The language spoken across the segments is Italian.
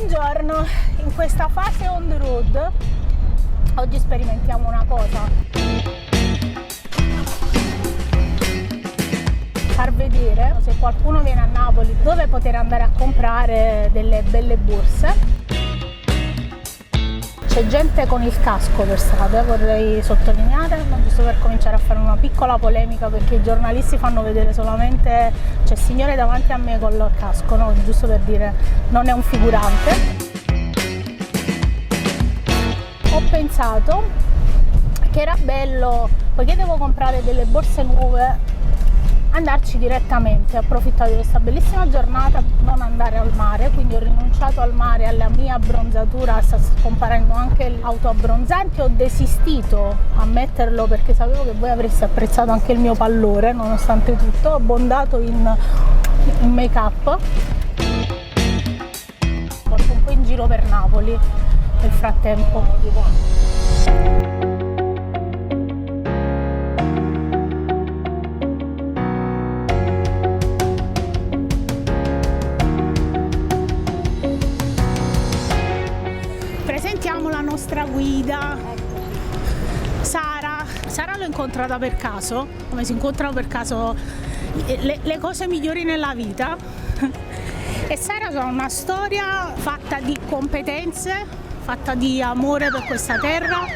Buongiorno, in questa fase on the road oggi sperimentiamo una cosa: far vedere, se qualcuno viene a Napoli, dove poter andare a comprare delle belle borse. C'è gente con il casco per strada, vorrei sottolineare, giusto per cominciare a fare una piccola polemica, perché i giornalisti fanno vedere solamente c'è il signore davanti a me col casco, no? Giusto per dire, non è un figurante. Ho pensato che era bello, poiché devo comprare delle borse nuove, andarci direttamente, approfittare di questa bellissima giornata, non andare al mare, quindi ho rinunciato al mare, alla mia abbronzatura, sta scomparendo anche l'autoabbronzante, ho desistito a metterlo perché sapevo che voi avreste apprezzato anche il mio pallore, nonostante tutto, ho abbondato in make up, porto un po' in giro per Napoli nel frattempo. La nostra guida Sara l'ho incontrata per caso, come si incontrano per caso le cose migliori nella vita. E Sara ha una storia fatta di competenze, fatta di amore per questa terra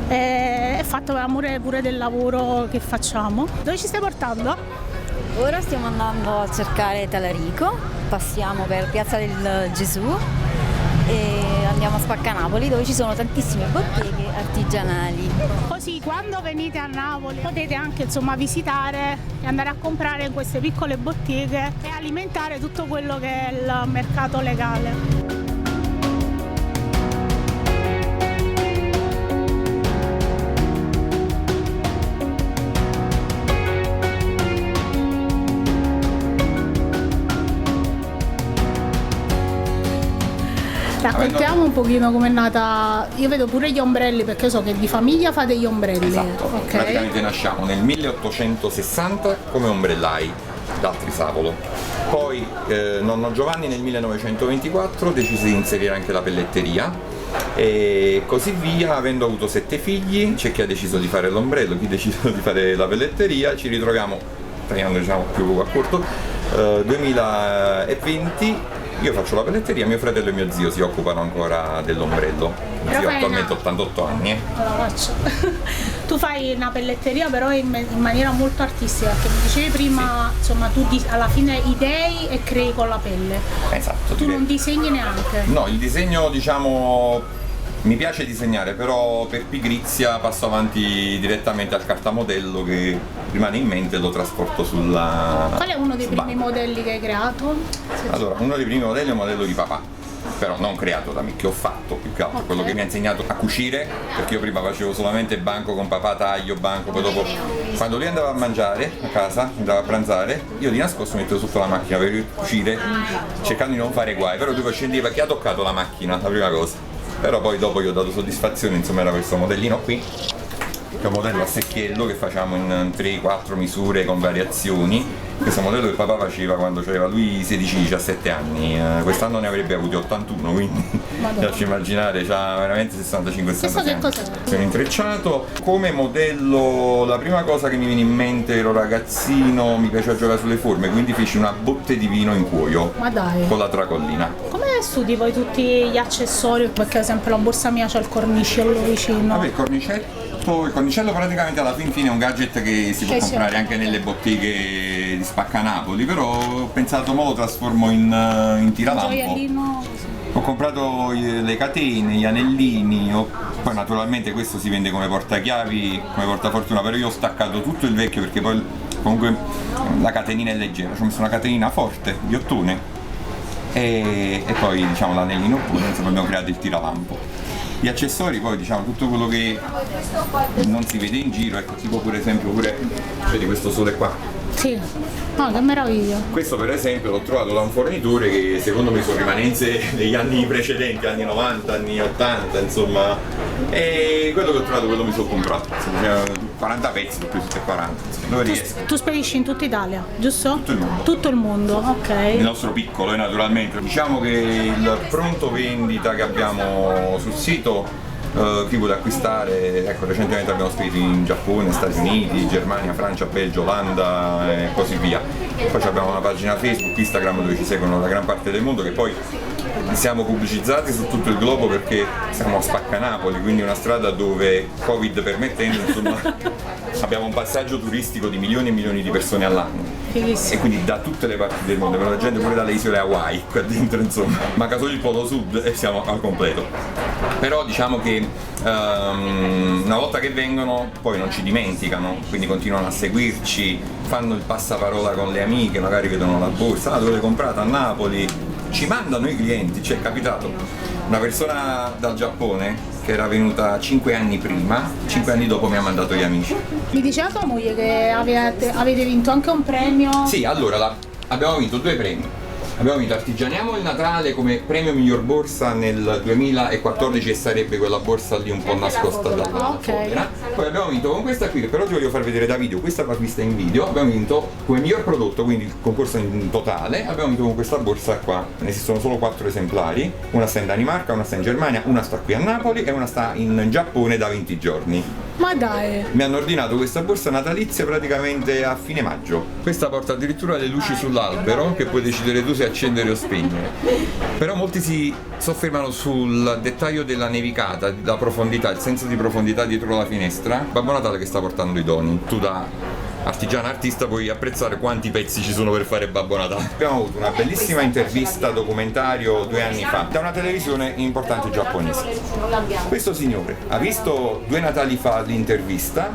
e fatta per amore pure del lavoro che facciamo. Dove ci stai portando? Ora stiamo andando a cercare Talarico, passiamo per Piazza del Gesù e andiamo a Spaccanapoli, dove ci sono tantissime botteghe artigianali. Così quando venite a Napoli potete anche visitare e andare a comprare in queste piccole botteghe e alimentare tutto quello che è il mercato legale. Raccontiamo un pochino com'è nata. Io vedo pure gli ombrelli, perché so che di famiglia fate gli ombrelli. Esatto, okay. Praticamente nasciamo nel 1860 come ombrellai dal Trisavolo. Poi nonno Giovanni nel 1924 decise di inserire anche la pelletteria e così via. Avendo avuto 7 figli, c'è chi ha deciso di fare l'ombrello, chi ha deciso di fare la pelletteria. Ci ritroviamo, tagliando più a corto, 2020. Io faccio la pelletteria, mio fratello e mio zio si occupano ancora dell'ombrello. Mio zio attualmente 88 anni. Allora faccio. Tu fai una pelletteria però in maniera molto artistica, perché mi dicevi prima, sì. Insomma, tu alla fine idei e crei con la pelle. Esatto. Tu non disegni neanche? No, il disegno mi piace disegnare, però per pigrizia passo avanti direttamente al cartamodello che rimane in mente e lo trasporto sulla... Qual è uno dei primi modelli che hai creato? Allora, uno dei primi modelli è un modello di papà, però non creato da me, che ho fatto più che altro, okay. Quello che mi ha insegnato a cucire, perché io prima facevo solamente banco con papà, taglio, banco, poi dopo quando lui andava a mangiare a casa, andava a pranzare, io di nascosto mettevo sotto la macchina per cucire, cercando di non fare guai, però lui scendeva, chi ha toccato la macchina, la prima cosa. Però poi dopo gli ho dato soddisfazione, insomma era questo modellino qui, che è un modello a secchiello che facciamo in 3-4 misure con variazioni. Questo modello che papà faceva quando aveva lui 16-17 anni, quest'anno ne avrebbe avuti 81, quindi lasci immaginare, c'ha veramente 65-66 anni. Sono intrecciato. Come modello, la prima cosa che mi viene in mente, ero ragazzino, mi piaceva giocare sulle forme, quindi feci una botte di vino in cuoio. Ma dai! Con la tracollina. Come studi poi tutti gli accessori? Perché ad esempio la borsa mia c'ha il cornicello vicino. Vabbè, il cornicello praticamente alla fine è un gadget che si può comprare anche nelle botteghe di Spaccanapoli, però ho pensato mo lo trasformo in tiralampo. Ho comprato le catene, gli anellini, poi naturalmente questo si vende come portachiavi, come portafortuna, però io ho staccato tutto il vecchio perché poi comunque la catenina è leggera, ci ho messo una catenina forte di ottone e poi l'anellino pure, insomma abbiamo creato il tiralampo. Gli accessori poi tutto quello che non si vede in giro, ecco, tipo per esempio vedi questo sole qua, Sì, no, che meraviglia. Questo per esempio l'ho trovato da un fornitore che secondo me sono rimanenze degli anni precedenti, anni 90, anni 80, insomma. E quello che ho trovato, quello mi sono comprato. Insomma, 40 pezzi, più 40. Dove riesco? Tu spedisci in tutta Italia, giusto? Tutto il mondo. Tutto il mondo, ok. Il nostro piccolo, naturalmente. Diciamo che il pronto vendita che abbiamo sul sito, chi vuole acquistare, ecco, recentemente abbiamo spedito in Giappone, Stati Uniti, Germania, Francia, Belgio, Olanda e così via. Poi abbiamo una pagina Facebook, Instagram dove ci seguono da gran parte del mondo, che poi siamo pubblicizzati su tutto il globo perché siamo a Spaccanapoli, quindi una strada dove, Covid permettendo, insomma, abbiamo un passaggio turistico di milioni e milioni di persone all'anno. E quindi da tutte le parti del mondo, la gente pure dalle isole Hawaii qua dentro, insomma, manca solo il polo sud e siamo al completo. Però diciamo che una volta che vengono poi non ci dimenticano, quindi continuano a seguirci, fanno il passaparola con le amiche, magari vedono la borsa, dove l'hai comprata a Napoli, ci mandano i clienti. C'è capitato una persona dal Giappone che era venuta 5 anni prima, 5 anni dopo mi ha mandato gli amici. Mi diceva tua moglie che avete vinto anche un premio? Sì, allora abbiamo vinto 2 premi. Abbiamo vinto Artigianiamo il Natale come premio miglior borsa nel 2014 e sarebbe quella borsa lì un po' nascosta dalla fodera. Poi abbiamo vinto con questa qui, che però ti voglio far vedere da video, questa va vista in video. Abbiamo vinto come miglior prodotto, quindi il concorso in totale, abbiamo vinto con questa borsa qua. Ne esistono solo 4 esemplari, una sta in Danimarca, una sta in Germania, una sta qui a Napoli e una sta in Giappone da 20 giorni. Ma dai! Mi hanno ordinato questa borsa natalizia praticamente a fine maggio. Questa porta addirittura le luci sull'albero che puoi decidere tu se accendere o spegnere. Però molti si soffermano sul dettaglio della nevicata, la profondità, il senso di profondità dietro la finestra. Babbo Natale che sta portando i doni. Tu da artigiana artista puoi apprezzare quanti pezzi ci sono per fare Babbo Natale. Abbiamo avuto una bellissima intervista documentario 2 anni fa da una televisione importante giapponese. Questo signore ha visto 2 Natali fa l'intervista,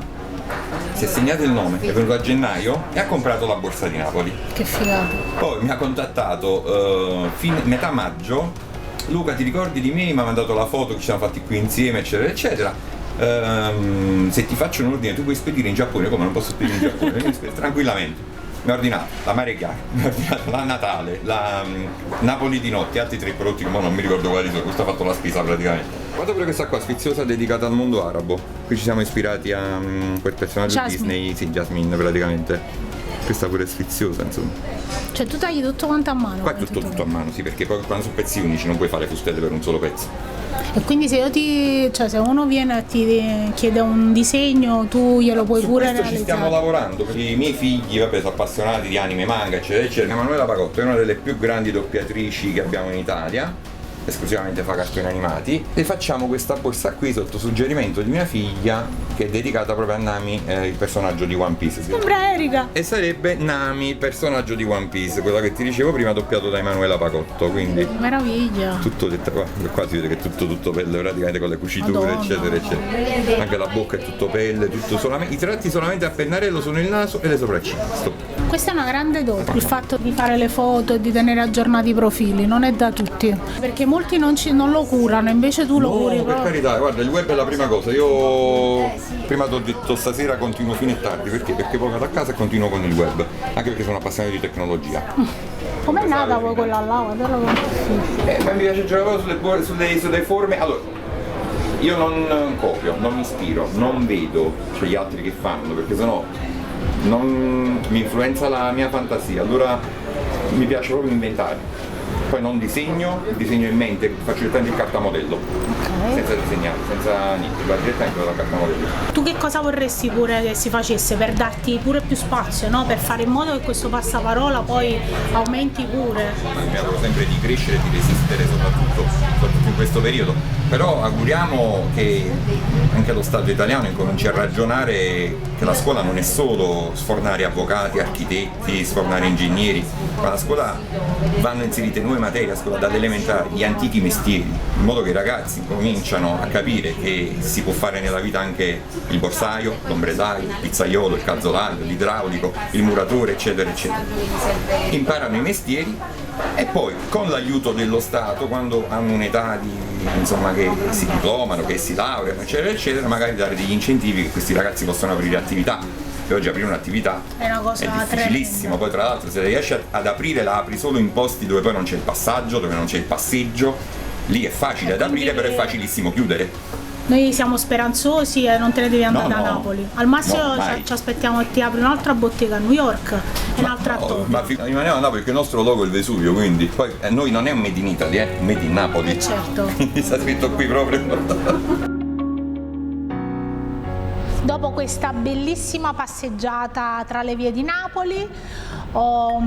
si è segnato il nome, è venuto a gennaio e ha comprato la borsa di Napoli. Che figata! Poi mi ha contattato metà maggio. Luca, ti ricordi di me? Mi ha mandato la foto che ci siamo fatti qui insieme, eccetera eccetera. Se ti faccio un ordine tu puoi spedire in Giappone? Come non posso spedire in Giappone? Tranquillamente. Mi ha ordinato la Mare Chiara, mi ha ordinato la Natale, la Napoli di notte, altri 3 prodotti che non mi ricordo quali sono. Questo ha fatto la spesa praticamente. Guarda pure questa qua, sfiziosa, dedicata al mondo arabo. Qui ci siamo ispirati a quel personaggio Disney, sì, Jasmine praticamente. Questa pure è sfiziosa, insomma. Cioè tu tagli tutto quanto a mano? Qua è tutto a mano, sì, perché poi quando sono pezzi unici non puoi fare fustelle per un solo pezzo. E quindi se uno viene e ti chiede un disegno, tu glielo puoi Su pure questo realizzare? ci stiamo lavorando, perché i miei figli, vabbè, sono appassionati di anime, manga, eccetera, eccetera. Emanuela Pagotto è una delle più grandi doppiatrici che abbiamo in Italia, esclusivamente fa cartoni animati, e facciamo questa borsa qui sotto suggerimento di mia figlia, che è dedicata proprio a Nami, il personaggio di One Piece. Sembra Erika! E sarebbe Nami, il personaggio di One Piece, quella che ti dicevo prima, doppiato da Emanuela Pagotto, quindi Meraviglia! tutto detto, qua si vede che è tutto pelle, praticamente con le cuciture, Madonna. eccetera eccetera. Anche la bocca è tutto pelle, tutto solamente. I tratti solamente a pennarello sono il naso e le sopracciglia. Stop. Questa è una grande dote, il fatto di fare le foto e di tenere aggiornati i profili, non è da tutti, perché molti non lo curano, invece tu lo curi. Per carità, guarda, il web è la prima cosa. Io prima ti ho detto stasera continuo fino a tardi, perché? Perché poi vado a casa e continuo con il web, anche perché sono appassionato di tecnologia. Com'è nata poi quella là? Guardala come Ma mi piace giocare sulle forme. Allora, io non copio, non mi ispiro, non vedo gli altri che fanno, perché sennò non mi influenza la mia fantasia, allora mi piace proprio inventare. Poi non disegno, disegno in mente, faccio direttamente il cartamodello, senza disegnare, senza niente, va direttamente dalla cartamodello. Tu che cosa vorresti pure che si facesse per darti pure più spazio, no? Per fare in modo che questo passaparola poi aumenti pure? Mi auguro sempre di crescere e di resistere soprattutto in questo periodo, però auguriamo che anche lo Stato italiano incominci a ragionare che la scuola non è solo sfornare avvocati, architetti, sfornare ingegneri, ma la scuola vanno inserite nuove materie a scuola dalle elementari, gli antichi mestieri, in modo che i ragazzi cominciano a capire che si può fare nella vita anche il borsaio, l'ombresaio, il pizzaiolo, il calzolaio, l'idraulico, il muratore, eccetera eccetera. Imparano i mestieri e poi con l'aiuto dello Stato, quando hanno un'età insomma, che si diplomano, che si laureano, eccetera eccetera, magari dare degli incentivi che questi ragazzi possano aprire attività. e oggi aprire un'attività è una cosa difficilissimo. Poi tra l'altro se riesci ad aprire la apri solo in posti dove poi non c'è il passaggio, dove non c'è il passeggio, lì è facile ad aprire, però è facilissimo chiudere. Noi siamo speranzosi e non te ne devi andare da Napoli. Al massimo ci aspettiamo che ti apri un'altra bottega a New York e un'altra a Tokyo. Ma rimaniamo a Napoli perché il nostro logo è il Vesuvio, quindi poi noi non è un Made in Italy, è Made in Napoli. Certo. Quindi sta scritto qui proprio. Dopo questa bellissima passeggiata tra le vie di Napoli ho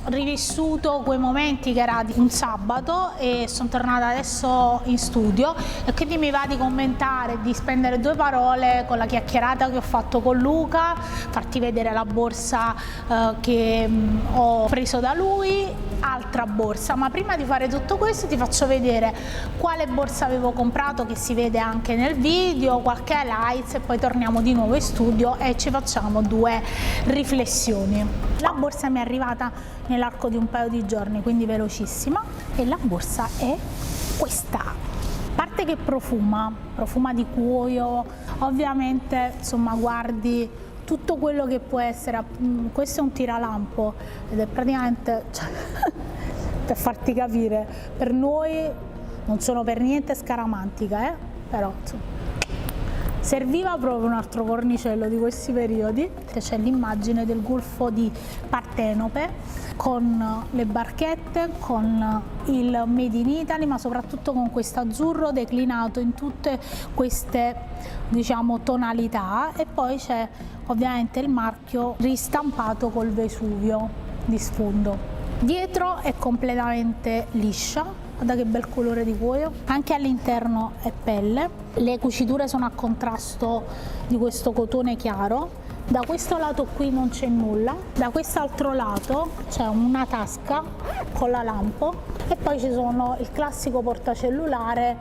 rivissuto quei momenti che era un sabato e sono tornata adesso in studio e quindi mi va di commentare, di spendere 2 parole con la chiacchierata che ho fatto con Luca, farti vedere la borsa che ho preso da lui, altra borsa, ma prima di fare tutto questo ti faccio vedere quale borsa avevo comprato, che si vede anche nel video, qualche highlights, e poi torniamo di nuovo in studio e ci facciamo 2 riflessioni. La borsa mi è arrivata nell'arco di un paio di giorni, quindi velocissima, e la borsa è questa. A parte che profuma di cuoio, ovviamente insomma guardi tutto quello che può essere. Questo è un tiralampo ed è praticamente, cioè, per farti capire, per noi non sono per niente scaramantica, però insomma, serviva proprio un altro cornicello di questi periodi. C'è l'immagine del golfo di Partenope con le barchette, con il Made in Italy, ma soprattutto con questo azzurro declinato in tutte queste, diciamo, tonalità, e poi c'è ovviamente il marchio ristampato col Vesuvio di sfondo. Dietro è completamente liscia, guarda che bel colore di cuoio, anche all'interno è pelle, le cuciture sono a contrasto di questo cotone chiaro. Da questo lato qui non c'è nulla, da quest'altro lato c'è una tasca con la lampo e poi ci sono il classico portacellulare.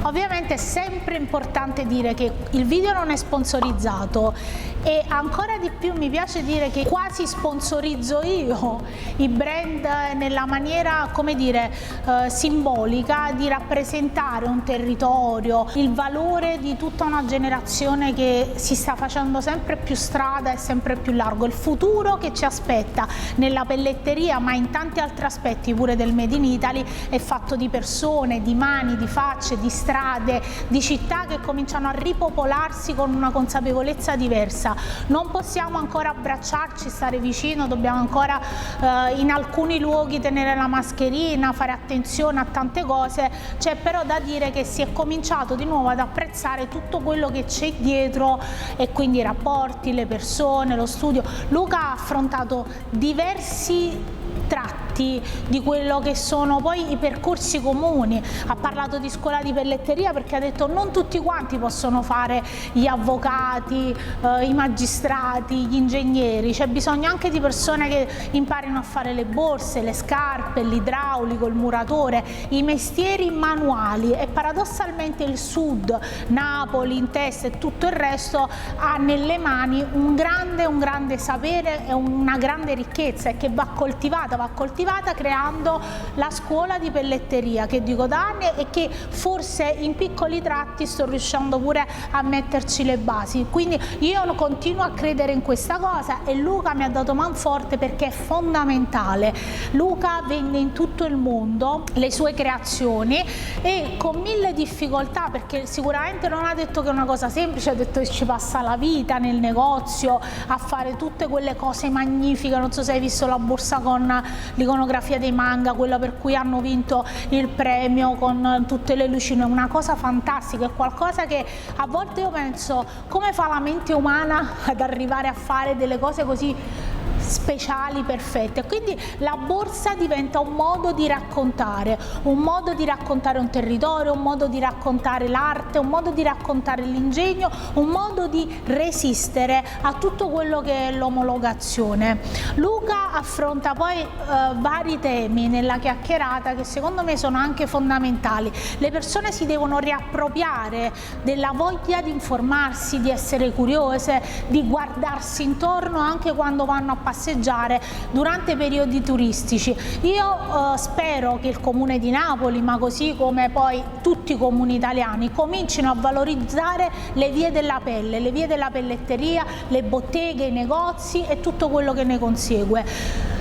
Ovviamente è sempre importante dire che il video non è sponsorizzato e ancora di più mi piace dire che quasi sponsorizzo io i brand nella maniera, come dire, simbolica di rappresentare un territorio, il valore di tutta una generazione che si sta facendo sempre più strada e sempre più largo, il futuro che ci aspetta nella pelletteria, ma in tanti altri aspetti pure del Made in Italy, è fatto di persone, di mani, di facce, di strade, di città che cominciano a ripopolarsi con una consapevolezza diversa. Non possiamo ancora abbracciarci, stare vicino, dobbiamo ancora in alcuni luoghi tenere la mascherina, fare attenzione a tante cose. C'è però da dire che si è cominciato di nuovo ad apprezzare tutto quello che c'è dietro, e quindi i rapporti, le persone, lo studio. Luca ha affrontato diversi tratti di quello che sono poi i percorsi comuni. Ha parlato di scuola di pelletteria perché ha detto non tutti quanti possono fare gli avvocati, i magistrati, gli ingegneri, c'è bisogno anche di persone che imparino a fare le borse, le scarpe, l'idraulico, il muratore, i mestieri manuali, e paradossalmente il sud, Napoli, in testa e tutto il resto, ha nelle mani un grande sapere e una grande ricchezza, e che va coltivata creando la scuola di pelletteria, che dico da anni e che forse in piccoli tratti sto riuscendo pure a metterci le basi. Quindi io continuo a credere in questa cosa e Luca mi ha dato manforte perché è fondamentale. Luca vende in tutto il mondo le sue creazioni e con 1000 difficoltà, perché sicuramente non ha detto che è una cosa semplice, ha detto che ci passa la vita nel negozio a fare tutte quelle cose magnifiche. Non so se hai visto la borsa con l'iconografia dei manga, quella per cui hanno vinto il premio con tutte le lucine, una cosa fantastica, è qualcosa che a volte io penso come fa la mente umana ad arrivare a fare delle cose così speciali, perfette. Quindi la borsa diventa un modo di raccontare un territorio, un modo di raccontare l'arte, un modo di raccontare l'ingegno, un modo di resistere a tutto quello che è l'omologazione. Luca affronta poi vari temi nella chiacchierata che secondo me sono anche fondamentali. Le persone si devono riappropriare della voglia di informarsi, di essere curiose, di guardarsi intorno anche quando vanno a passeggiare durante i periodi turistici. Io spero che il Comune di Napoli, ma così come poi tutti i comuni italiani, comincino a valorizzare le vie della pelle, le vie della pelletteria, le botteghe, i negozi e tutto quello che ne consegue.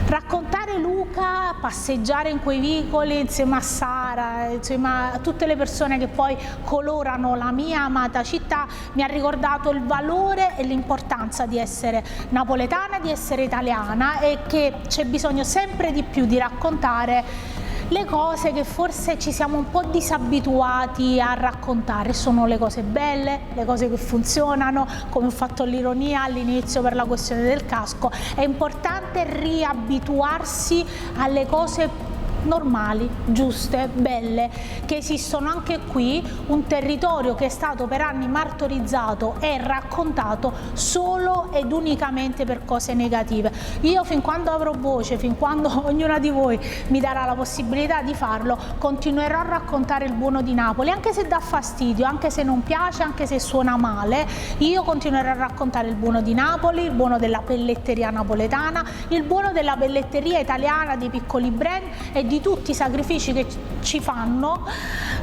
Raccontare Luca, passeggiare in quei vicoli insieme a Sara, insieme a tutte le persone che poi colorano la mia amata città, mi ha ricordato il valore e l'importanza di essere napoletana, di essere italiana, e che c'è bisogno sempre di più di raccontare le cose che forse ci siamo un po' disabituati a raccontare. Sono le cose belle, le cose che funzionano, come ho fatto l'ironia all'inizio per la questione del casco. È importante riabituarsi alle cose normali, giuste, belle, che esistono anche qui, un territorio che è stato per anni martorizzato e raccontato solo ed unicamente per cose negative. Io, fin quando avrò voce, fin quando ognuna di voi mi darà la possibilità di farlo, continuerò a raccontare il buono di Napoli, anche se dà fastidio, anche se non piace, anche se suona male. Io continuerò a raccontare il buono di Napoli, il buono della pelletteria napoletana, il buono della pelletteria italiana, dei piccoli brand e di tutti i sacrifici che ci fanno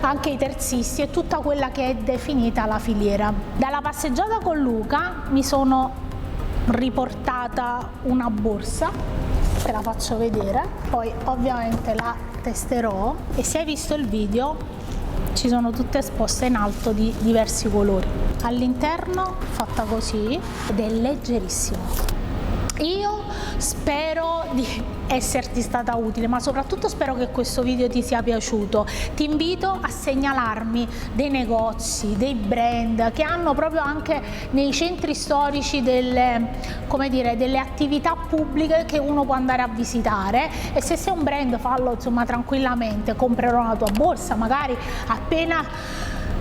anche i terzisti e tutta quella che è definita la filiera. Dalla passeggiata con Luca mi sono riportata una borsa, te la faccio vedere, poi ovviamente la testerò, e se hai visto il video ci sono tutte esposte in alto di diversi colori. All'interno fatta così ed è leggerissimo. Io spero di esserti stata utile, ma soprattutto spero che questo video ti sia piaciuto. Ti invito a segnalarmi dei negozi, dei brand che hanno proprio anche nei centri storici delle attività pubbliche che uno può andare a visitare, e se sei un brand fallo insomma tranquillamente. Comprerò la tua borsa, magari appena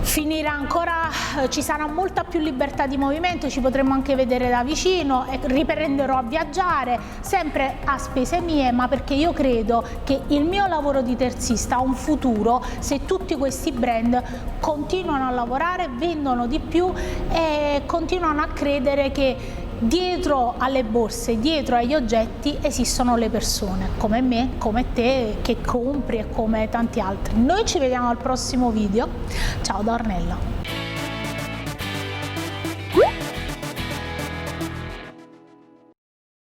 finirà ancora, ci sarà molta più libertà di movimento, ci potremo anche vedere da vicino e riprenderò a viaggiare, sempre a spese mie, ma perché io credo che il mio lavoro di terzista ha un futuro se tutti questi brand continuano a lavorare, vendono di più e continuano a credere che dietro alle borse, dietro agli oggetti esistono le persone come me, come te, che compri, e come tanti altri. Noi ci vediamo al prossimo video. Ciao da Ornella.